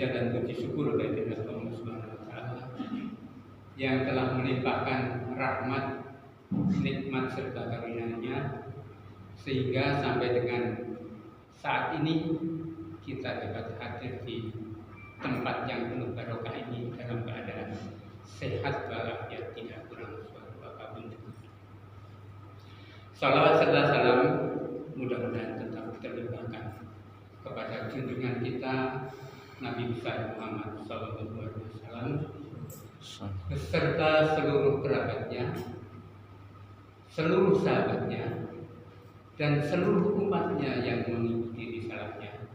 puja dan puji syukur kehadirat Allah Subhanahu wa taala yang telah melimpahkan rahmat, nikmat serta karunia-Nya sehingga sampai dengan saat ini kita dapat hadir di tempat yang penuh barokah ini dalam keadaan sehat walafiat, tidak kurang suatu apapun. Salawat serta salam mudah-mudahan tetap terlimpahkan kepada junjungan kita Nabi besar Muhammad SAW beserta seluruh kerabatnya, seluruh sahabatnya, dan seluruh umatnya yang mengikuti risalahnya.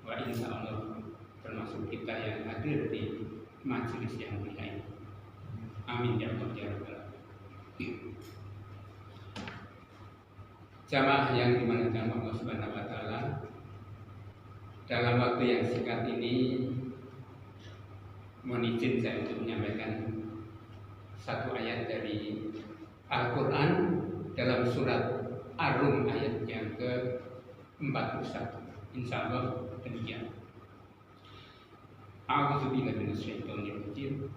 Wa insya Allah termasuk kita yang hadir di majelis yang mulia ini. Amin ya Allah ya Rabbal alamin. Jamaah yang dimuliakan Allah Subhanahu wa taala, dalam waktu yang singkat ini mohon izin saya untuk menyampaikan satu ayat dari Al-Quran dalam surat Ar-Rum ayat yang ke-41. Insya Allah demikian. A'udzubillahi minasyaitonir rajim.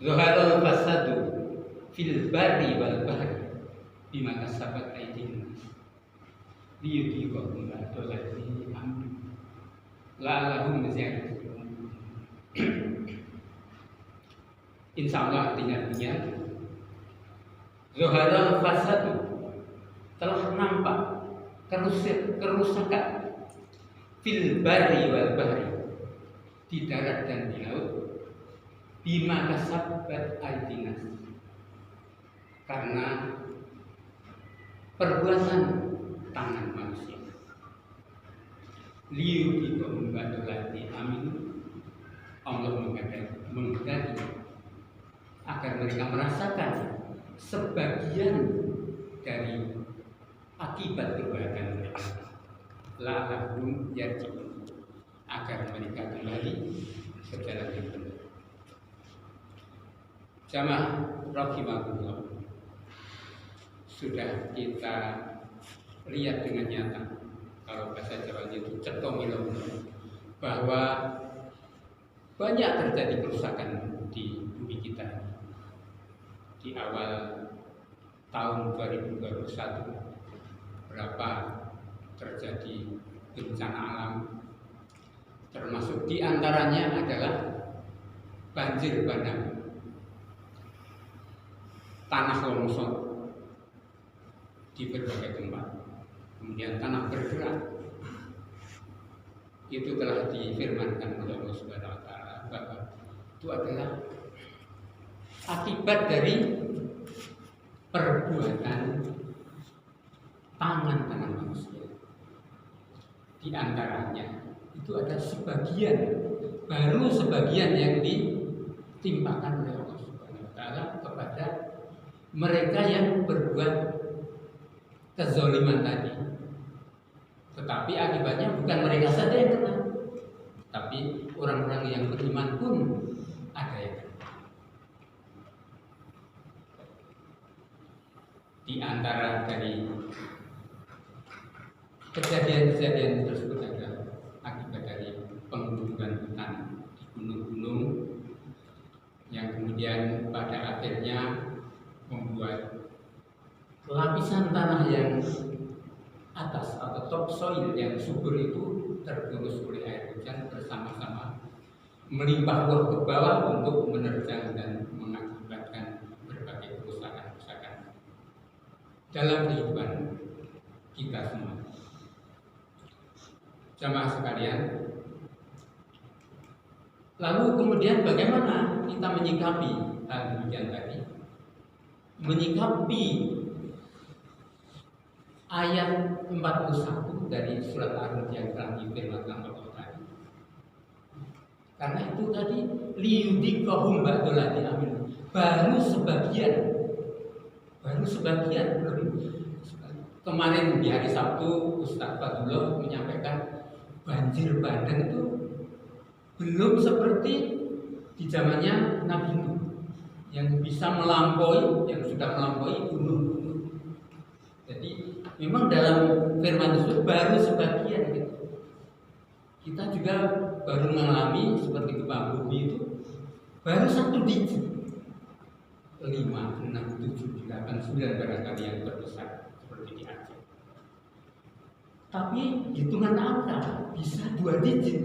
Zaharal fasadu fil barri wal bahri bima kasabat aydin nas liyudhiqahum ba'dallazi amilu la'allahum yazakkarun. Insya Allah artinya Zaharal fasadu, telah nampak kerusakan fil barri wal bahri, di darat dan di laut, bima kasabat aydin nas, karena perbuatan tangan manusia. Liyudhiqahum ba'dallazi amilu, Allah menghendaki agar mereka merasakan sebagian dari akibat perbuatan mereka. La'allahum yarji'un, agar mereka kembali ke jalan yang benar. Jamaah rahimakumullah, sudah kita lihat dengan nyata, kalau bahasa Jawa itu cetomilo, bahwa banyak terjadi kerusakan di bumi kita. Di awal tahun 2021 berapa terjadi bencana alam, termasuk diantaranya adalah banjir bandang, tanah longsor di berbagai tempat, kemudian tanah bergerak. Itu telah difirmankan oleh Allah Subhanahu wa taala bahwa itu adalah akibat dari perbuatan tangan manusia. Di antaranya itu ada sebagian, baru sebagian yang ditimpakan oleh Allah Subhanahu wa taala kepada mereka yang berbuat kezaliman tadi. Tetapi akibatnya bukan mereka saja yang kena, tapi orang-orang yang beriman pun ada yang kena. Di antara dari kejadian-kejadian tersebut adalah akibat dari penggundulan hutan di gunung-gunung yang kemudian pada akhirnya membuat lapisan tanah yang atas atau topsoil yang subur itu tergerus oleh air hujan bersama-sama melimpah ruah ke bawah untuk menerjang dan mengakibatkan berbagai kerusakan-kerusakan dalam kehidupan kita semua. Jamaah sekalian, lalu kemudian bagaimana kita menyikapi hal demikian tadi? Menyikapi ayat 41 dari surat Ar-Rum yang telah difirmankan Allah tadi. Karena itu tadi liyudhiqahum ba'dallazi amilu, baru sebagian. Kemarin di hari Sabtu Ustaz Fadullah menyampaikan banjir bandang itu belum seperti di zamannya Nabi Nuh yang bisa melampaui, yang sudah melampaui gunung-gunung. Jadi memang dalam firman tersebut baru sebagian gitu. Kita juga baru mengalami seperti gempa bumi itu baru 1 digit, 5, 6, 7, 8, 9 barangkali yang terbesar seperti di Aceh. Tapi hitungan angka bisa 2 digit,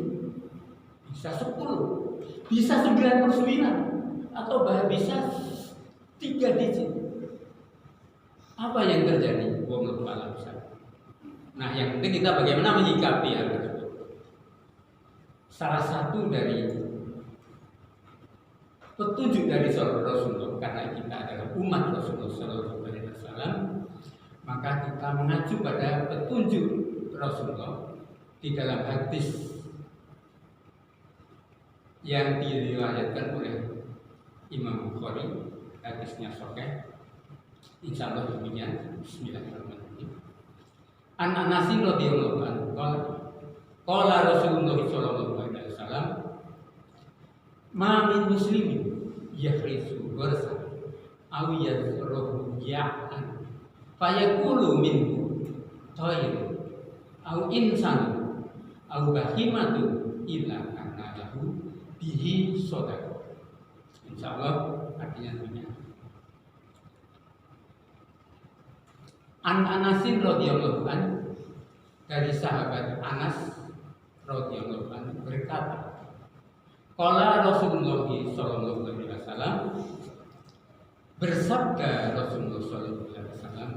bisa 10, bisa 99, atau bisa 3 digit. Apa yang terjadi? Wallahu a'lam. Nah, yang penting kita bagaimana menyikapi hal tersebut. Salah satu dari petunjuk dari Rasulullah, karena kita adalah umat Rasulullah SAW, maka kita mengacu pada petunjuk Rasulullah di dalam hadis yang diriwayatkan oleh Imam Bukhari, hadisnya sahih. Insya Allah demikian. Bismillahirrahmanirrahim. An Anas radhiyallahu anhu qala Rasulullah sallallahu alaihi wasallam, ma min muslimin yahrisu gharsa aw yazruhu ya'an fayaqulu minhu tayr aw insan aw bahimatu illa kana lahu bihi sadaqah. Insyaallah artinya demikian. An Anasin radhiyallahu anhu, dari sahabat Anas radhiyallahu anhu berkata, qala Rasulullah sallallahu alaihi wasallam, bersabda Rasulullah sallallahu alaihi wasallam,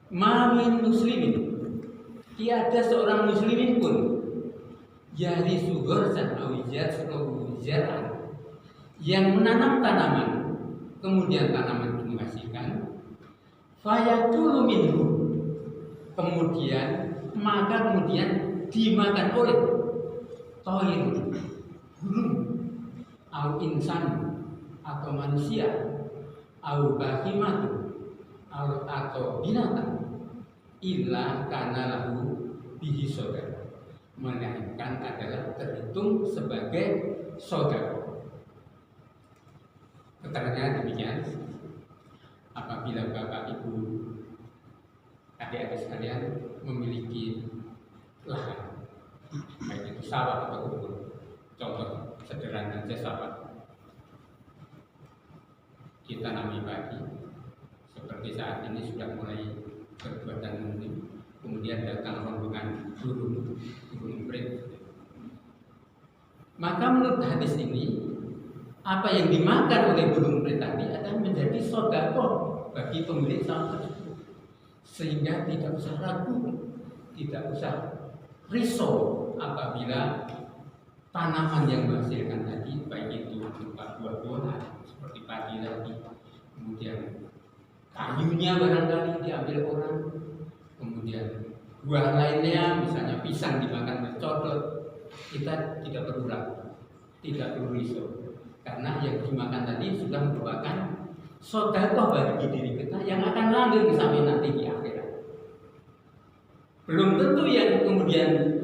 ma min muslimin, tiada seorang muslimin pun yarisu gharsan aw yazruhu zar'an, yang menanam tanaman kemudian tanaman itu menghasilkan, fayakulu minhu, kemudian dimakan oleh toir, burung, au insan atau manusia, au bahimatu atau binatang, illa kana lahu bihi sadaqah, melainkan adalah terhitung sebagai sedekah. Keterangannya demikian. Apabila Bapak Ibu adik-adik sekalian memiliki lahan, baik itu sawah atau kebun, contoh sederhana saja sawah, ditanami padi, seperti saat ini sudah mulai berbuah dan menuai, kemudian datang rombongan burung prit. Maka menurut hadis ini, apa yang dimakan oleh burung prit tadi akan menjadi sedekah bagi pemilik sawah tersebut, sehingga tidak usah ragu, tidak usah risau apabila tanaman yang menghasilkan tadi, baik itu berupa buah-buahan seperti padi tadi, kemudian kayunya barangkali diambil orang, kemudian buah lainnya misalnya pisang dimakan bercodot, kita tidak perlu ragu, tidak perlu risau, karena yang dimakan tadi sudah merupakan sedekah bagi diri kita yang akan langgeng sampai nanti di akhirat. Belum tentu yang kemudian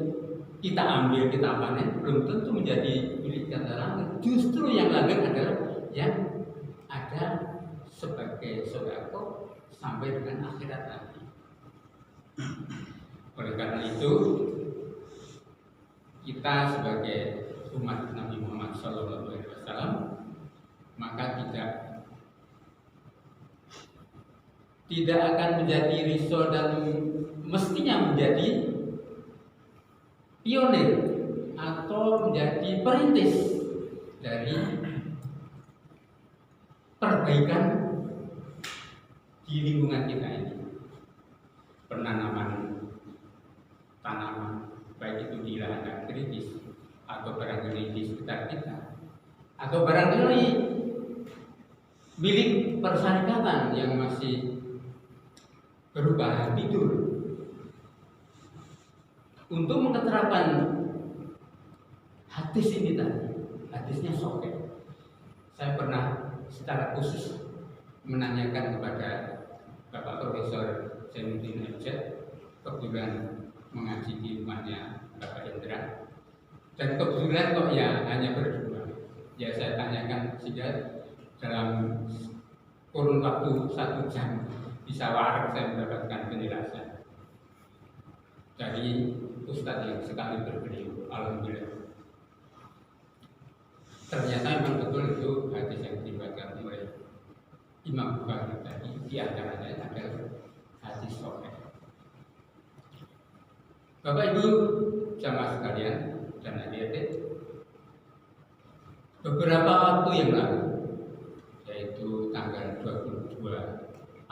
kita ambil, kita panen, belum tentu menjadi milik kita langgeng. Justru yang langgeng adalah yang ada sebagai sedekah sampai dengan akhirat nanti. Oleh karena itu, kita sebagai umat Nabi Muhammad SAW, maka tidak akan menjadi risau dan mestinya menjadi pionir atau menjadi perintis dari perbaikan di lingkungan kita ini. Penanaman tanaman, baik itu di lahan kritis atau barangkali di sekitar kita, atau barangkali milik persyarikatan yang masih berupa tidur. Untuk mengeterapan hadis ini tadi, hadisnya sahih, saya pernah secara khusus menanyakan kepada Bapak Profesor Zainuddin Abjad, kebetulan mengaji di rumahnya Bapak Indra, dan kebetulan kok ya hanya berdua. Ya saya tanyakan sehingga dalam kurun waktu 1 jam bisa warak saya mendapatkan penjelasan dari Ustadz yang sekali berbeliau. alhamdulillah. Ternyata memang betul itu hadis yang diriwayatkan oleh Imam Bukhari tadi, di antaranya adalah hadis sahih. Bapak Ibu jamaah sekalian dan adik-adik, beberapa waktu yang lalu, yaitu tanggal 22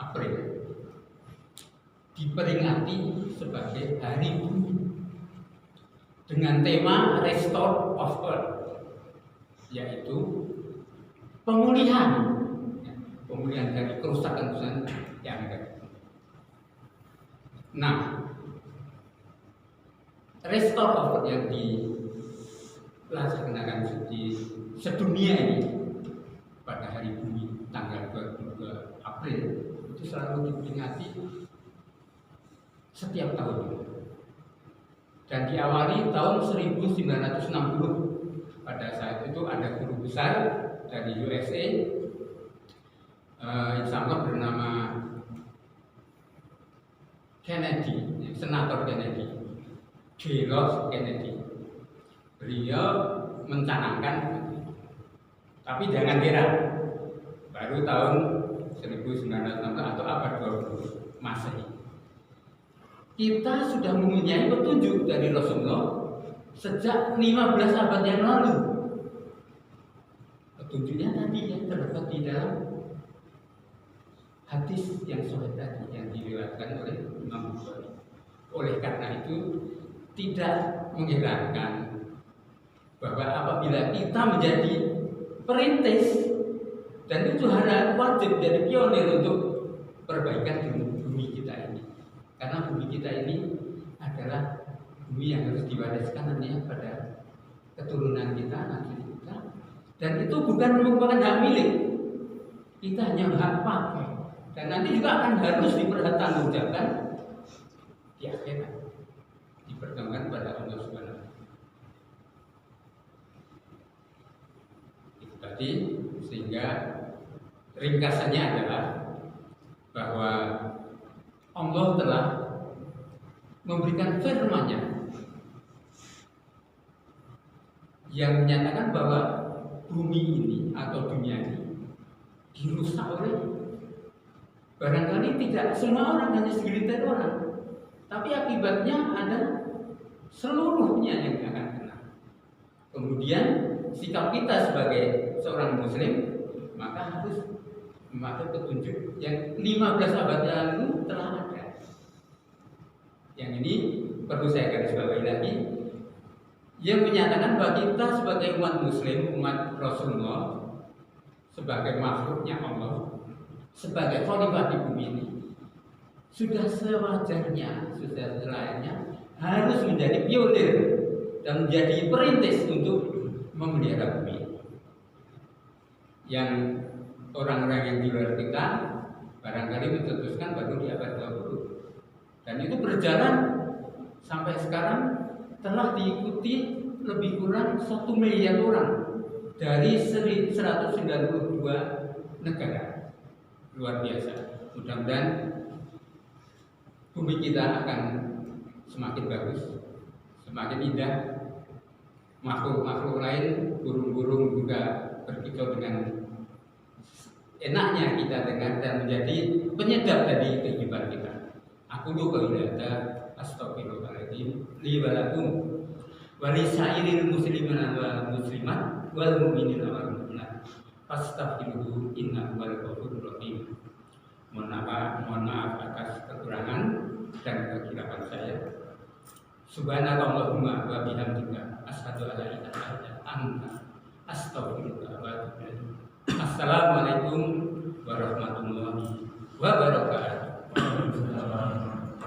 April, diperingati sebagai Hari Bumi dengan tema Restore of Earth, yaitu pemulihan dari kerusakan yang ada. Nah, Restore of Earth yang dilaksanakan di sedunia ini pada Hari Bumi tanggal 22 April itu selalu diperingati setiap tahun, dan diawali tahun 1960. Pada saat itu ada guru besar dari USA, insya Allah bernama Kennedy, Senator Kennedy, George Kennedy. Beliau mencanangkan, tapi jangan kira baru tahun 1960 atau abad 20 Masehi. Kita sudah mempunyai petunjuk dari Rasulullah sejak 15 abad yang lalu. Petunjuknya tadi yang terdapat di dalam hadis yang sahih tadi yang diriwayatkan oleh Imam Bukhari. Oleh karena itu tidak mengherankan bahwa apabila kita menjadi perintis, dan itu harus wajib jadi pionir untuk perbaikan bumi kita ini, karena bumi kita ini adalah bumi yang harus diwariskan nantinya pada keturunan kita, nanti kita, dan itu bukan merupakan hak milik kita, hanya hak pakai, dan nanti juga akan harus dipertanggungjawabkan di akhirat, dipertanggungjawabkan pada Allah Subhanahu. Itu tadi, sehingga ringkasannya adalah bahwa Allah telah memberikan firman-Nya yang menyatakan bahwa bumi ini atau dunia ini dirusak oleh, barangkali tidak semua orang, hanya segelintir orang, tapi akibatnya ada seluruhnya yang akan kena. Kemudian sikap kita sebagai seorang muslim maka harus memakai petunjuk yang 15 abad yang lalu telah ada. Yang ini perlu saya garis bawahi lagi, yang menyatakan bahwa kita sebagai umat muslim, umat Rasulullah, sebagai makhluknya Allah, sebagai khalifah di bumi ini, sudah sewajarnya, sudah selayaknya harus menjadi pionir dan menjadi perintis untuk memelihara bumi. Yang orang-orang yang di luar kita barangkali mencetuskan baru di abad 20, dan itu berjalan sampai sekarang telah diikuti lebih kurang 1 miliar orang dari 192 negara. Luar biasa. Mudah-mudahan bumi kita akan semakin bagus, semakin indah. Makhluk-makhluk lain, burung-burung juga berkicau dengan enaknya kita dengar dan menjadi penyedap dari kehidupan kita. Aku lupa ilata astagfirullahaladzim li walakum wa li sairil muslimin wal muslimat wal mu'minin wal mu'minat fastaghfiruhu innahu wal ghafurur rahim. Mohon maaf atas kekurangan dan kekhilafan saya. Subhanallahumma wa bihamdika asyhadu an la ilaha illa anta astaghfiruka wa atubu ilaik. Assalamualaikum warahmatullahi wabarakatuh.